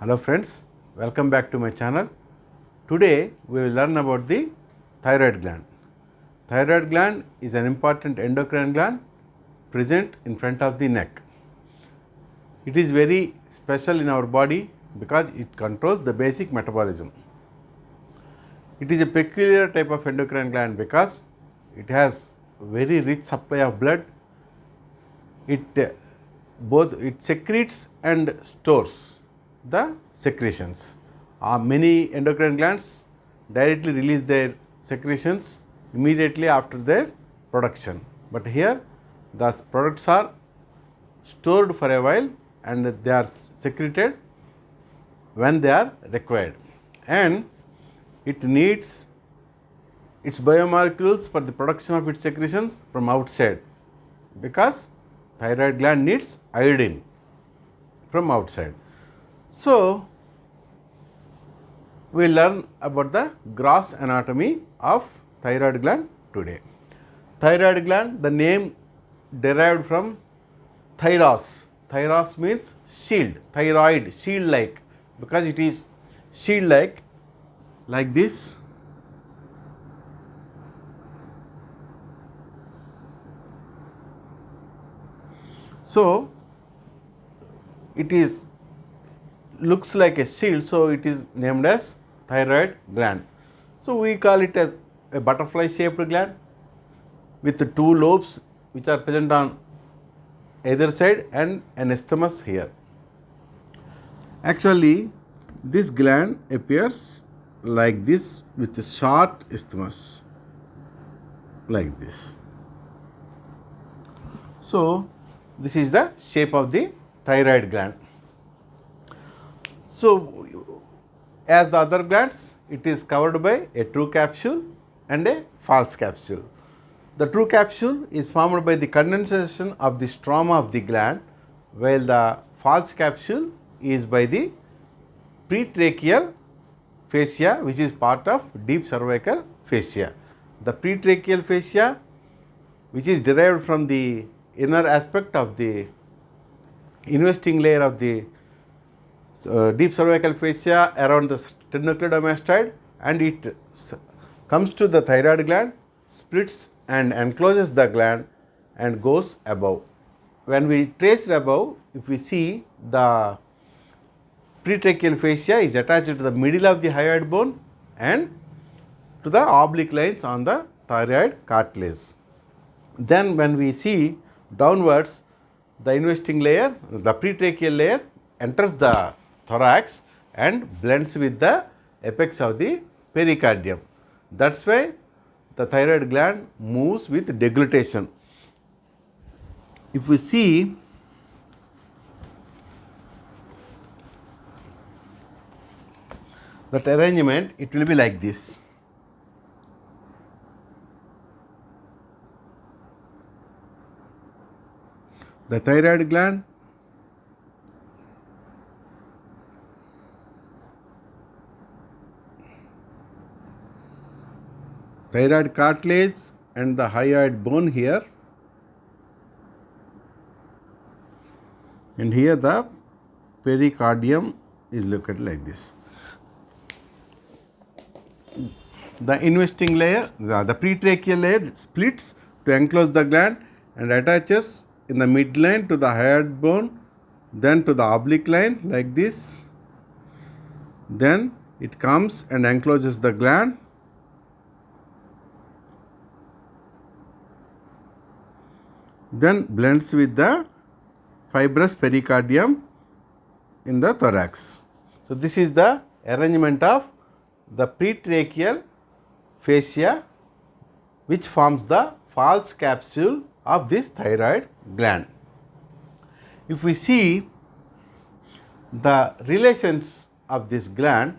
Hello friends, welcome back to my channel. Today we will learn about the thyroid gland. Thyroid gland is an important endocrine gland present in front of the neck. It is very special in our body because it controls the basic metabolism. It is a peculiar type of endocrine gland because it has very rich supply of blood. It secretes and stores the secretions. Many endocrine glands directly release their secretions immediately after their production, but here the products are stored for a while and they are secreted when they are required, and it needs its biomolecules for the production of its secretions from outside, because thyroid gland needs iodine from outside. So, we will learn about the gross anatomy of thyroid gland today. Thyroid gland, the name derived from thyros. Thyros means shield, thyroid, shield like, because it is shield like this. So, it is looks like a shield, so it is named as thyroid gland. So, we call it as a butterfly shaped gland with the two lobes which are present on either side and an isthmus here. Actually, this gland appears like this with a short isthmus like this. So, this is the shape of the thyroid gland. So, as the other glands, it is covered by a true capsule and a false capsule. The true capsule is formed by the condensation of the stroma of the gland, while the false capsule is by the pretracheal fascia, which is part of deep cervical fascia. The pretracheal fascia, which is derived from the inner aspect of the investing layer of the deep cervical fascia around the sternocleidomastoid, and it comes to the thyroid gland, splits and encloses the gland and goes above. When we trace above, if we see, the pretracheal fascia is attached to the middle of the hyoid bone and to the oblique lines on the thyroid cartilage. Then when we see downwards, the investing layer, the pretracheal layer, enters the thorax and blends with the apex of the pericardium. That is why the thyroid gland moves with deglutition. If we see, that arrangement, it will be like this. The thyroid gland thyroid cartilage and the hyoid bone here, and here the pericardium is located like this. The investing layer, the pretracheal layer, splits to enclose the gland and attaches in the midline to the hyoid bone, then to the oblique line like this. Then it comes and encloses the gland, then blends with the fibrous pericardium in the thorax. So, this is the arrangement of the pretracheal fascia, which forms the false capsule of this thyroid gland. If we see the relations of this gland,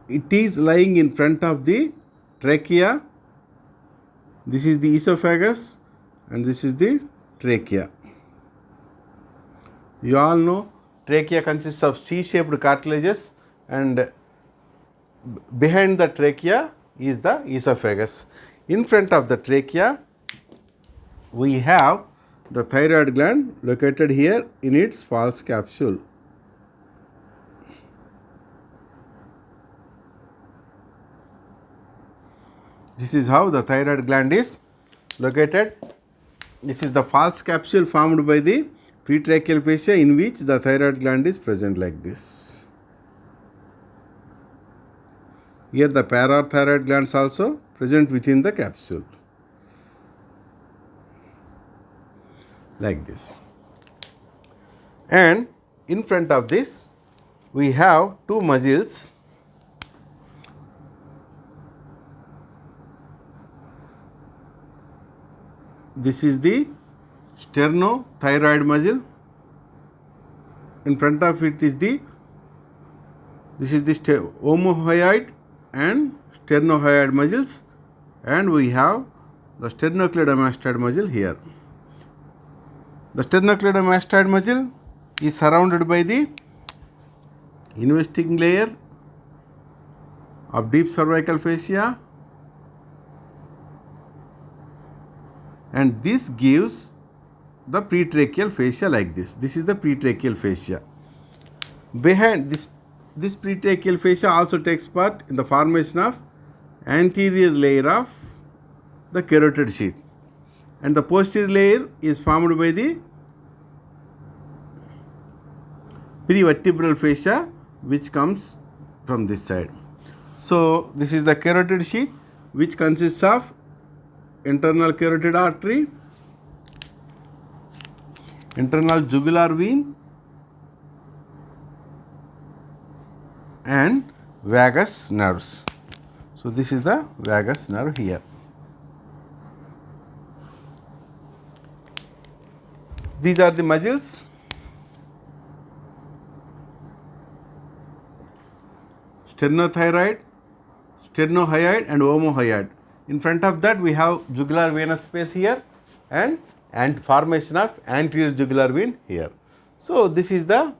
it is lying in front of the trachea. This is the esophagus and this is the trachea. You all know trachea consists of C-shaped cartilages, and behind the trachea is the esophagus. In front of the trachea, we have the thyroid gland located here in its false capsule. This is how the thyroid gland is located. This is the false capsule formed by the pretracheal fascia in which the thyroid gland is present like this. Here the parathyroid glands also present within the capsule like this. And in front of this we have two muscles. This is the sternothyroid muscle. In front of it is this is the omohyoid and sternohyoid muscles, and we have the sternocleidomastoid muscle here. The sternocleidomastoid muscle is surrounded by the investing layer of deep cervical fascia, and this gives the pretracheal fascia like this. This is the pretracheal fascia. Behind this pretracheal fascia also takes part in the formation of anterior layer of the carotid sheath, and the posterior layer is formed by the prevertebral fascia which comes from this side. So this is the carotid sheath which consists of internal carotid artery, internal jugular vein, and vagus nerves. So this is the vagus nerve here. These are the muscles. Sternothyroid, sternohyoid and omohyoid. In front of that we have jugular venous space here and formation of anterior jugular vein here. So these are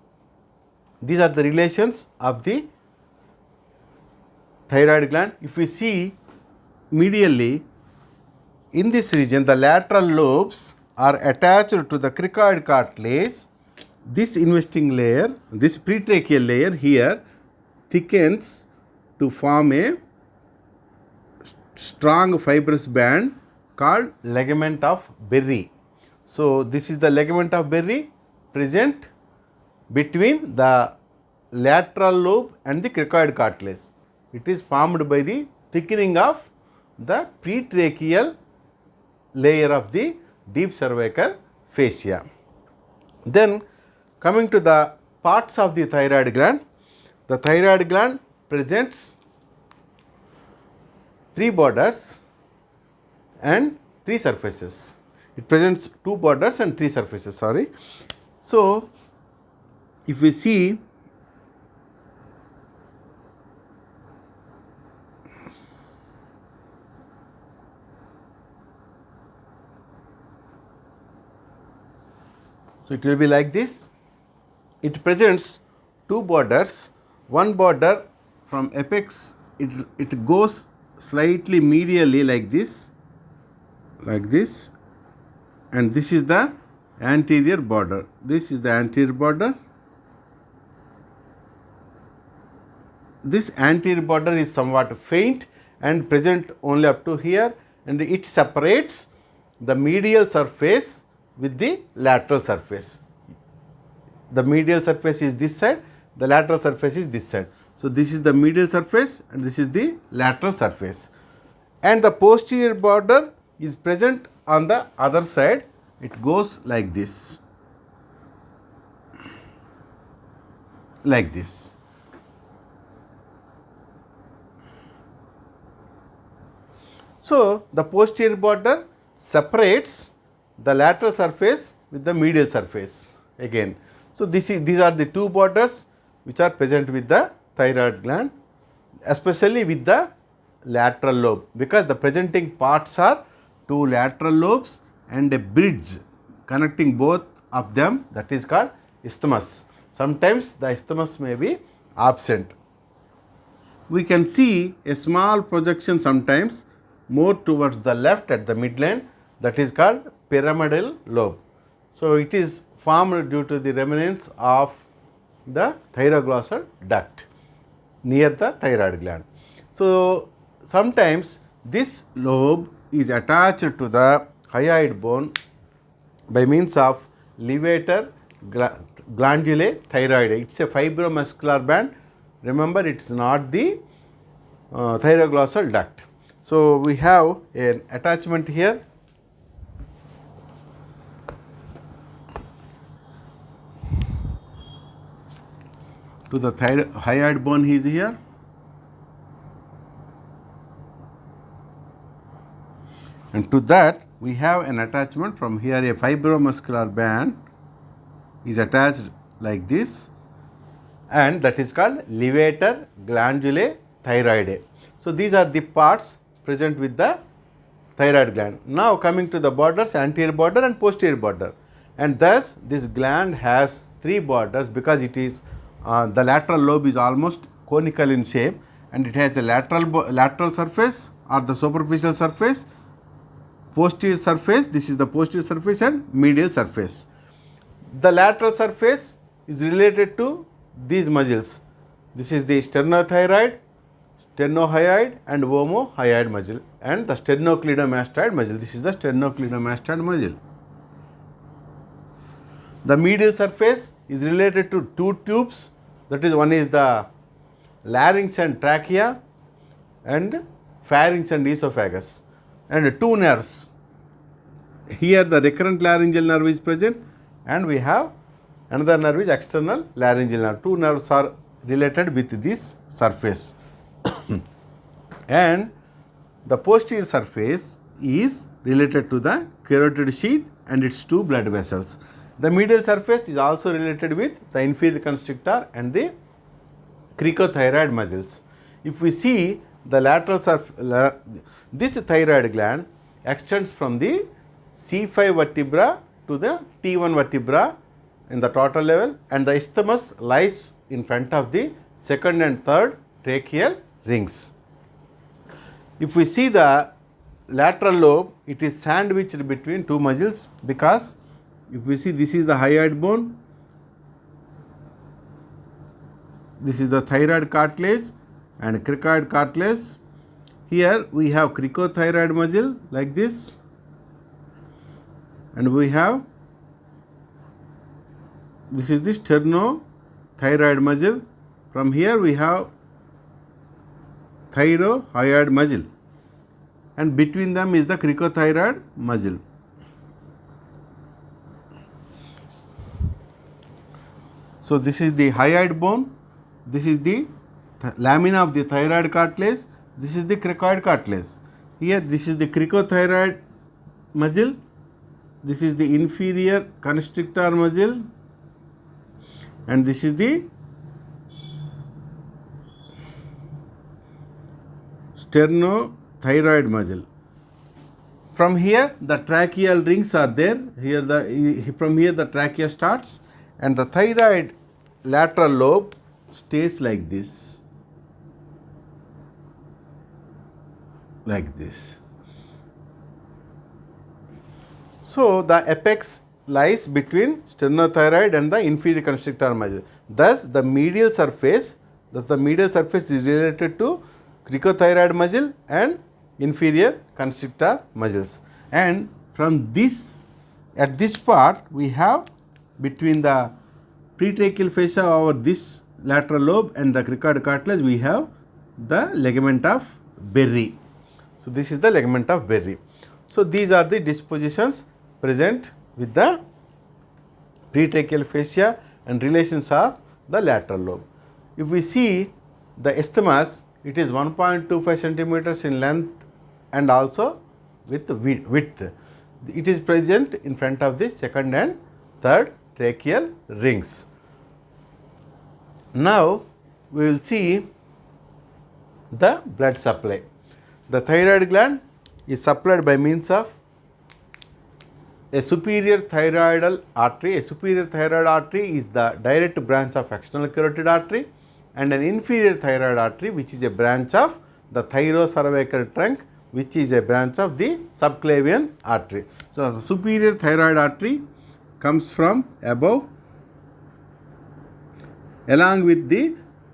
the relations of the thyroid gland. If we see medially, in this region the lateral lobes are attached to the cricoid cartilage. This investing layer, this pretracheal layer here thickens to form a strong fibrous band called ligament of Berry. So this is the ligament of Berry present between the lateral lobe and the cricoid cartilage. It is formed by the thickening of the pretracheal layer of the deep cervical fascia. Then coming to the parts of the thyroid gland, the thyroid gland presents three borders and three surfaces. It presents two borders and three surfaces, sorry. So if we see, so it will be like this. It presents two borders. One border from apex, it goes slightly medially like this, and this is the anterior border. This is the anterior border. This anterior border is somewhat faint and present only up to here, and it separates the medial surface with the lateral surface. The medial surface is this side, the lateral surface is this side. So this is the medial surface and this is the lateral surface. And the posterior border is present on the other side. It goes like this. Like this. So the posterior border separates the lateral surface with the medial surface again. So these are the two borders which are present with the thyroid gland, especially with the lateral lobe, because the presenting parts are two lateral lobes and a bridge connecting both of them, that is called isthmus. Sometimes the isthmus may be absent. We can see a small projection sometimes more towards the left at the midline, that is called pyramidal lobe. So it is formed due to the remnants of the thyroglossal duct near the thyroid gland. So sometimes this lobe is attached to the hyoid bone by means of levator glandulae thyroidae. It's a fibromuscular band. Remember, it's not the thyroglossal duct. So we have an attachment here. To the hyoid bone is here. And to that we have an attachment from here. A fibromuscular band is attached like this, and that is called levator glandulae thyroidae. So these are the parts present with the thyroid gland. Now coming to the borders, anterior border and posterior border, and thus this gland has three borders because it is the lateral lobe is almost conical in shape, and it has a lateral surface or the superficial surface, posterior surface, this is the posterior surface, and medial surface. The lateral surface is related to these muscles. This is the sternothyroid, sternohyoid and omohyoid muscle, and the sternocleidomastoid muscle. This is the sternocleidomastoid muscle. The medial surface is related to two tubes, that is, one is the larynx and trachea and pharynx and esophagus, and two nerves. Here the recurrent laryngeal nerve is present, and we have another nerve is external laryngeal nerve. Two nerves are related with this surface. And the posterior surface is related to the carotid sheath and its two blood vessels. The medial surface is also related with the inferior constrictor and the cricothyroid muscles. If we see the lateral surface, this thyroid gland extends from the C5 vertebra to the T1 vertebra in the total level, and the isthmus lies in front of the second and third tracheal rings. If we see the lateral lobe, it is sandwiched between two muscles, because if we see, this is the hyoid bone, this is the thyroid cartilage and cricoid cartilage. Here we have cricothyroid muscle like this, and we have, this is the sternothyroid muscle. From here we have thyrohyoid muscle, and between them is the cricothyroid muscle. So this is the hyoid bone, this is the lamina of the thyroid cartilage, this is the cricoid cartilage. Here this is the cricothyroid muscle, this is the inferior constrictor muscle, and this is the sternothyroid muscle. From here the tracheal rings are there. From here the trachea starts, and the thyroid lateral lobe stays like this, like this. So the apex lies between sternothyroid and the inferior constrictor muscle. Thus the medial surface is related to cricothyroid muscle and inferior constrictor muscles. And from this, at this part, we have between the pretracheal fascia over this lateral lobe and the cricoid cartilage, we have the ligament of Berry. So this is the ligament of Berry. So these are the dispositions present with the pretracheal fascia and relations of the lateral lobe. If we see the isthmus, it is 1.25 centimeters in length and also with width. It is present in front of the second and third tracheal rings. Now we will see the blood supply. The thyroid gland is supplied by means of a superior thyroidal artery. A superior thyroid artery is the direct branch of external carotid artery, and an inferior thyroid artery, which is a branch of the thyrocervical trunk, which is a branch of the subclavian artery. So the superior thyroid artery comes from above along with the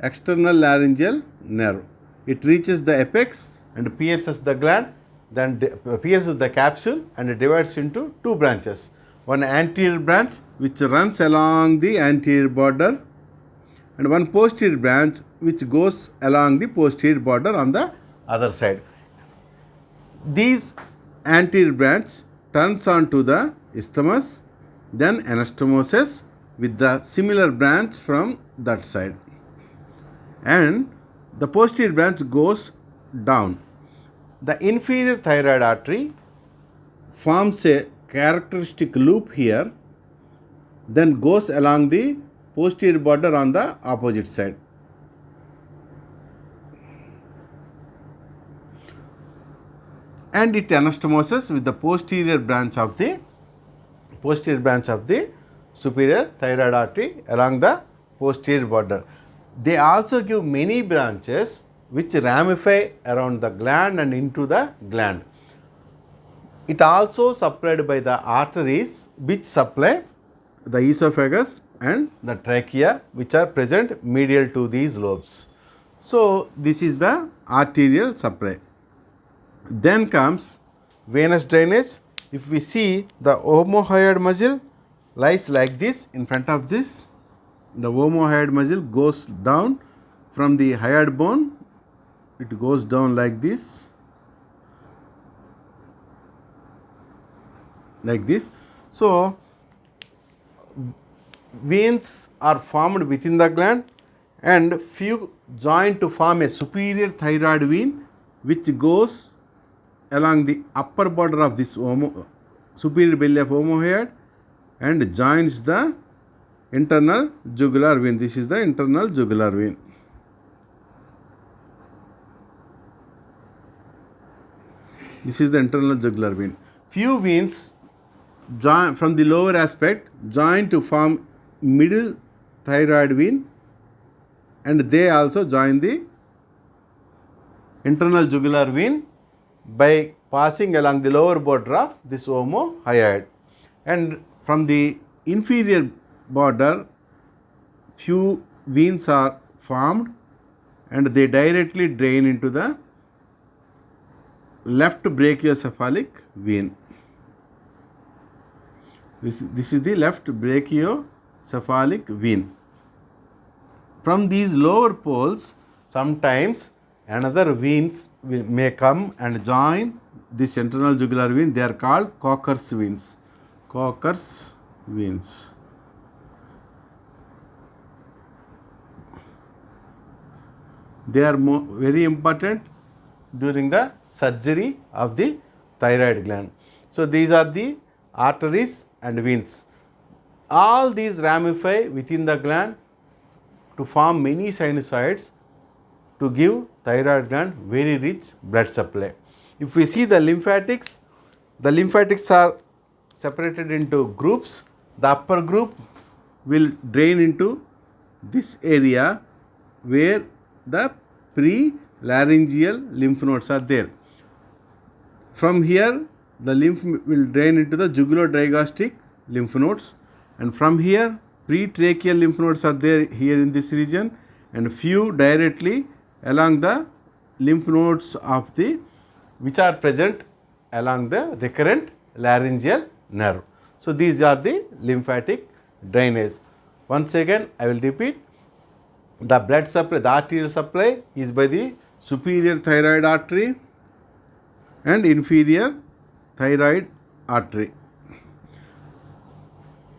external laryngeal nerve. It reaches the apex and pierces the gland, then pierces the capsule and divides into two branches. One anterior branch which runs along the anterior border, and one posterior branch which goes along the posterior border on the other side. These anterior branch turns on to the isthmus, then anastomosis with the similar branch from that side, and the posterior branch goes down. The inferior thyroid artery forms a characteristic loop here, then goes along the posterior border on the opposite side. And it anastomoses with the posterior branch of the superior thyroid artery along the posterior border. They also give many branches which ramify around the gland and into the gland. It also supplied by the arteries which supply the esophagus and the trachea, which are present medial to these lobes. So this is the arterial supply. Then comes venous drainage. If we see, the omohyoid muscle lies like this in front of this. The omohyoid muscle goes down from the hyoid bone. It goes down like this. Like this. So veins are formed within the gland, and few join to form a superior thyroid vein which goes along the upper border of this superior belly of omohyoid and joins the internal jugular vein. This is the internal jugular vein. This is the internal jugular vein. Few veins join from the lower aspect, join to form middle thyroid vein, and they also join the internal jugular vein by passing along the lower border of this omohyoid. And from the inferior border, few veins are formed and they directly drain into the left brachiocephalic vein. This is the left brachiocephalic vein. From these lower poles, sometimes another veins may come and join this internal jugular vein. They are called Coker's veins. Coker's veins. They are very important during the surgery of the thyroid gland. So these are the arteries and veins. All these ramify within the gland to form many sinusoids to give thyroid gland very rich blood supply. If we see the lymphatics are separated into groups. The upper group will drain into this area where the pre-laryngeal lymph nodes are there. From here, the lymph will drain into the jugulo-digastric lymph nodes, and from here, pre-tracheal lymph nodes are there here in this region, and few directly along the lymph nodes of the which are present along the recurrent laryngeal nerve. So these are the lymphatic drainage. Once again, I will repeat. The blood supply, the arterial supply is by the superior thyroid artery and inferior thyroid artery.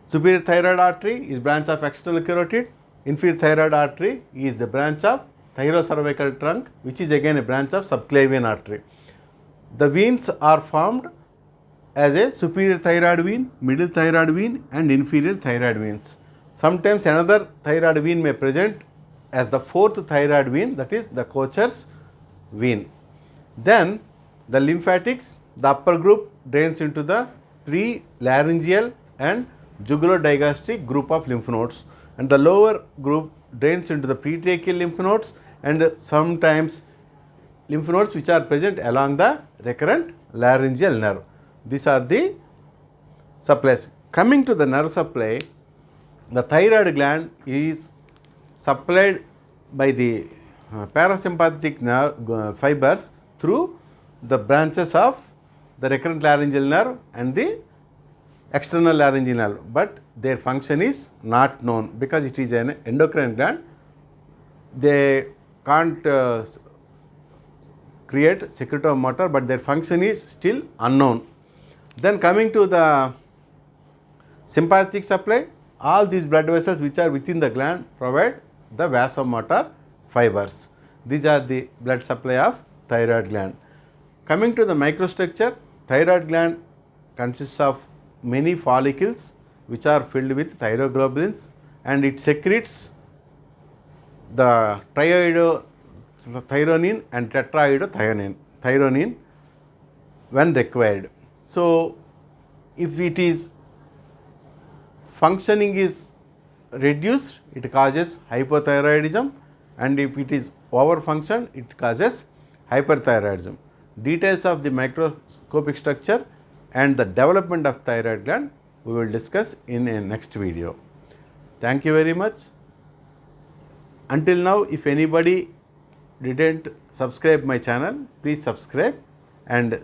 Superior thyroid artery is branch of external carotid. Inferior thyroid artery is the branch of thyrocervical trunk, which is again a branch of subclavian artery. The veins are formed as a superior thyroid vein, middle thyroid vein and inferior thyroid veins. Sometimes another thyroid vein may present as the fourth thyroid vein, that is the Kocher's vein. Then the lymphatics, the upper group drains into the pre-laryngeal and jugulo-digastric group of lymph nodes, and the lower group drains into the pretracheal lymph nodes and sometimes lymph nodes which are present along the recurrent laryngeal nerve. These are the supplies. Coming to the nerve supply, the thyroid gland is supplied by the parasympathetic nerve fibers through the branches of the recurrent laryngeal nerve and the external laryngeal nerve, but their function is not known because it is an endocrine gland. They can't create secretomotor, but their function is still unknown. Then coming to the sympathetic supply, all these blood vessels which are within the gland provide the vasomotor fibers. These are the blood supply of thyroid gland. Coming to the microstructure, thyroid gland consists of many follicles which are filled with thyroglobulins, and it secretes the triiodothyronine and tetraiodothyronine when required. So, if it is functioning is reduced, it causes hypothyroidism, and if it is overfunction, it causes hyperthyroidism. Details of the microscopic structure and the development of thyroid gland we will discuss in a next video. Thank you very much. Until now, if anybody didn't subscribe my channel, please subscribe, and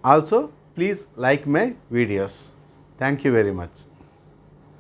also please like my videos. Thank you very much.